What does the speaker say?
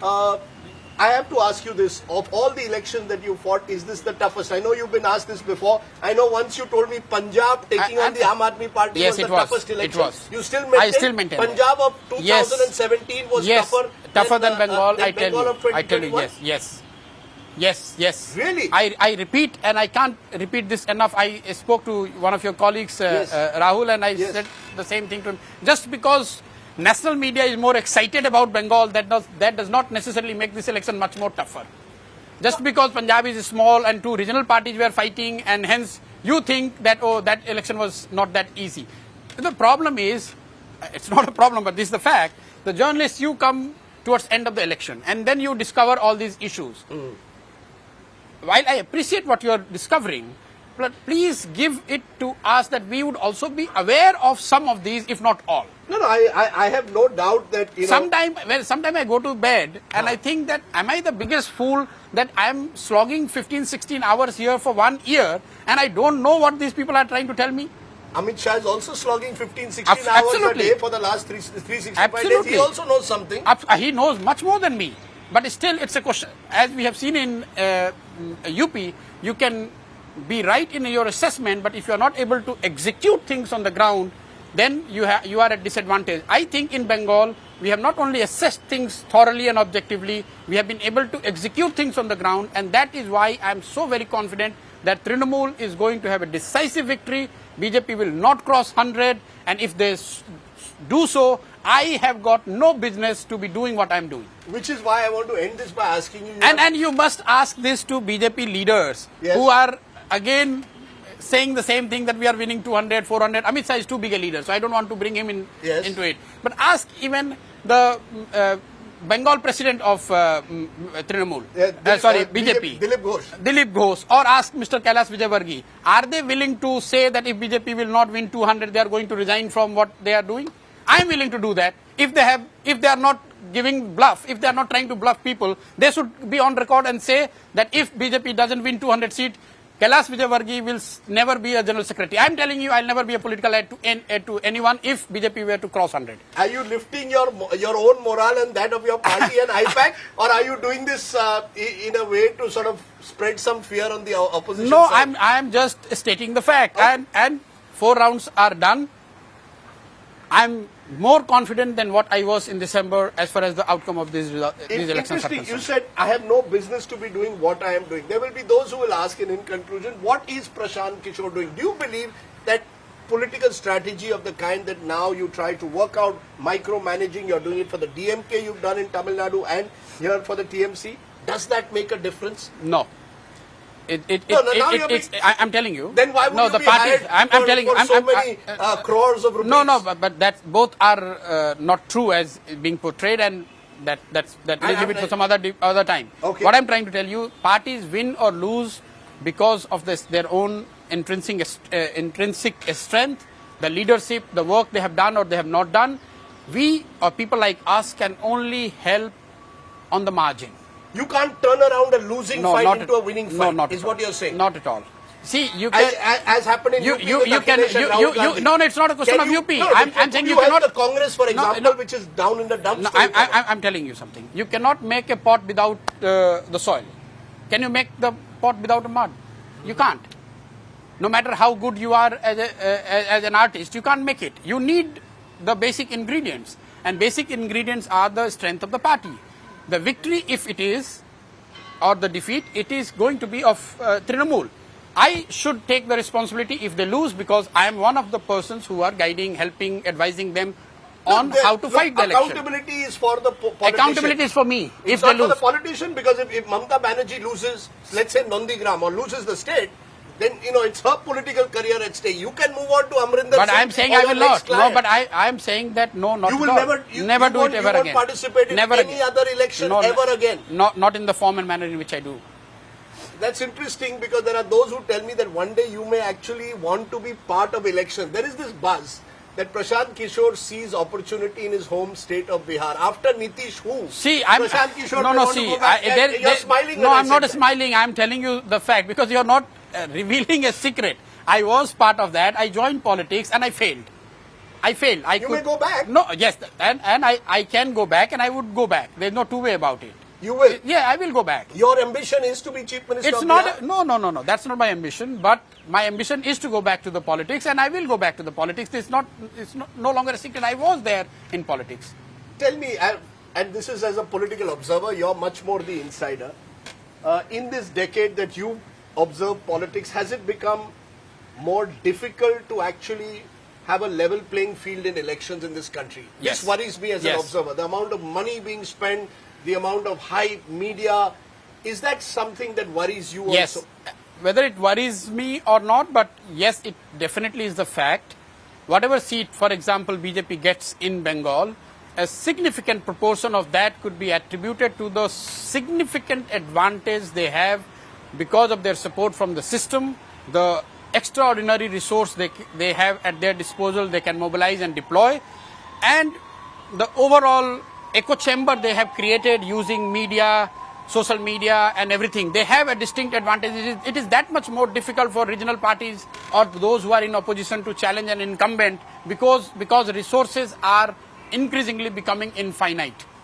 I have to ask you this. Of all the elections that you fought, is this the toughest? I know you've been asked this before. I know once you told me Punjab taking on the Aam Admi Party yes, was the toughest election. It was. You still maintain? I still maintain. Punjab of 2017 was tougher than Bengal. I tell you, yes. Really? I repeat, and I can't repeat this enough. I spoke to one of your colleagues, Rahul, and I said the same thing to him. Just because national media is more excited about Bengal, that does not necessarily make this election much more tougher. Just because Punjab is small and two regional parties were fighting, and hence you think that, oh, that election was not that easy. The problem is, it's not a problem, but this is the fact, the journalists, you come towards end of the election, and then you discover all these issues. While I appreciate what you are discovering, but please give it to us that we would also be aware of some of these, if not all. No, I have no doubt that, Sometime I go to bed and I think that, am I the biggest fool that I am slogging 15, 16 hours here for 1 year and I don't know what these people are trying to tell me? Amit Shah is also slogging 15, 16 hours a day for the last 365 days. He also knows something. He knows much more than me. But still, it's a question. As we have seen in UP, you can be right in your assessment, but if you are not able to execute things on the ground, then you are at disadvantage. I think in Bengal, we have not only assessed things thoroughly and objectively, we have been able to execute things on the ground, and that is why I am so very confident that Trinamool is going to have a decisive victory. BJP will not cross 100, and if they do so, I have got no business to be doing what I am doing. Which is why I want to end this by asking you. And you must ask this to BJP leaders who are again saying the same thing that we are winning 200, 400. Amit Shah is too big a leader, so I don't want to bring him into it. But ask even the Bengal president of Trinamool, BJP, Dilip Ghosh, or ask Mr. Kailash Vijayvargiya, are they willing to say that if BJP will not win 200, they are going to resign from what they are doing? I am willing to do that. If they are not giving bluff, if they are not trying to bluff people, they should be on record and say that if BJP doesn't win 200 seats, Kailash Vijayvargiya will never be a general secretary. I am telling you, I will never be a political aide to anyone if BJP were to cross 100. Are you lifting your own morale and that of your party and IPAC, or are you doing this in a way to sort of spread some fear on the opposition No, side? I am just stating the fact. And 4 rounds are done. I am more confident than what I was in December as far as the outcome of these elections are concerned. You said, I have no business to be doing what I am doing. There will be those who will ask, and in conclusion, what is Prashant Kishore doing? Do you believe that political strategy of the kind that now you try to work out, micromanaging, you're doing it for the DMK, you've done in Tamil Nadu, and here for the TMC, does that make a difference? No. I'm telling you. Then why would you be hired for so many crores of rupees? No, but that both are not true as being portrayed, and that's leave it for some other time. Okay. What I'm trying to tell you, parties win or lose because of their own intrinsic strength, the leadership, the work they have done or they have not done. We or people like us can only help on the margin. You can't turn around a losing fight into a winning fight. No, not is what you're saying. Not at all. See, you can, as happened in UP no, it's not a question of UP. I'm saying you cannot. The Congress, for example, which is down in the dumps. No, I'm telling you something. You cannot make a pot without the soil. Can you make the pot without a mud? You can't. No matter how good you are as an artist, you can't make it. You need the basic ingredients, and basic ingredients are the strength of the party. The victory, if it is, or the defeat, it is going to be of Trinamool. I should take the responsibility if they lose, because I am one of the persons who are guiding, helping, advising them on how to fight the election. Accountability is for the politician. Accountability is for me. It's not for the politician, because if Mamata Banerjee loses, let's say Nandigram, or loses the state, then, it's her political career at stake. You can move on to Amrinder Singh. But I am saying I will not. No, but I am saying that no, not you will never do it ever again. You won't participate in any other election ever again. Not in the form and manner in which I do. That's interesting, because there are those who tell me that one day you may actually want to be part of elections. There is this buzz that Prashant Kishore sees opportunity in his home state of Bihar. After Nitish, Prashant Kishore you're smiling. No, I'm not smiling. I'm telling you the fact, because you're not revealing a secret. I was part of that. I joined politics and I failed. I failed. You may go back. No, yes, and I can go back, and I would go back. There's no two way about it. You will. Yeah, I will go back. Your ambition is to be Chief Minister It's of not. Bihar? No. That's not my ambition. But my ambition is to go back to the politics, and I will go back to the politics. It's no longer a secret. I was there in politics. Tell me, and this is as a political observer, you're much more the insider. In this decade that you observe politics, has it become more difficult to actually have a level playing field in elections in this country? Yes. This worries me as an Yes. observer. The amount of money being spent, the amount of hype, media, is that something that worries you Yes. also? Whether it worries me or not, but yes, it definitely is the fact. Whatever seat, for example, BJP gets in Bengal, a significant proportion of that could be attributed to the significant advantage they have because of their support from the system, the extraordinary resource they have at their disposal, they can mobilize and deploy, and the overall echo chamber they have created using media, social media and everything. They have a distinct advantage. It is that much more difficult for regional parties or those who are in opposition to challenge an incumbent because resources are increasingly becoming infinite.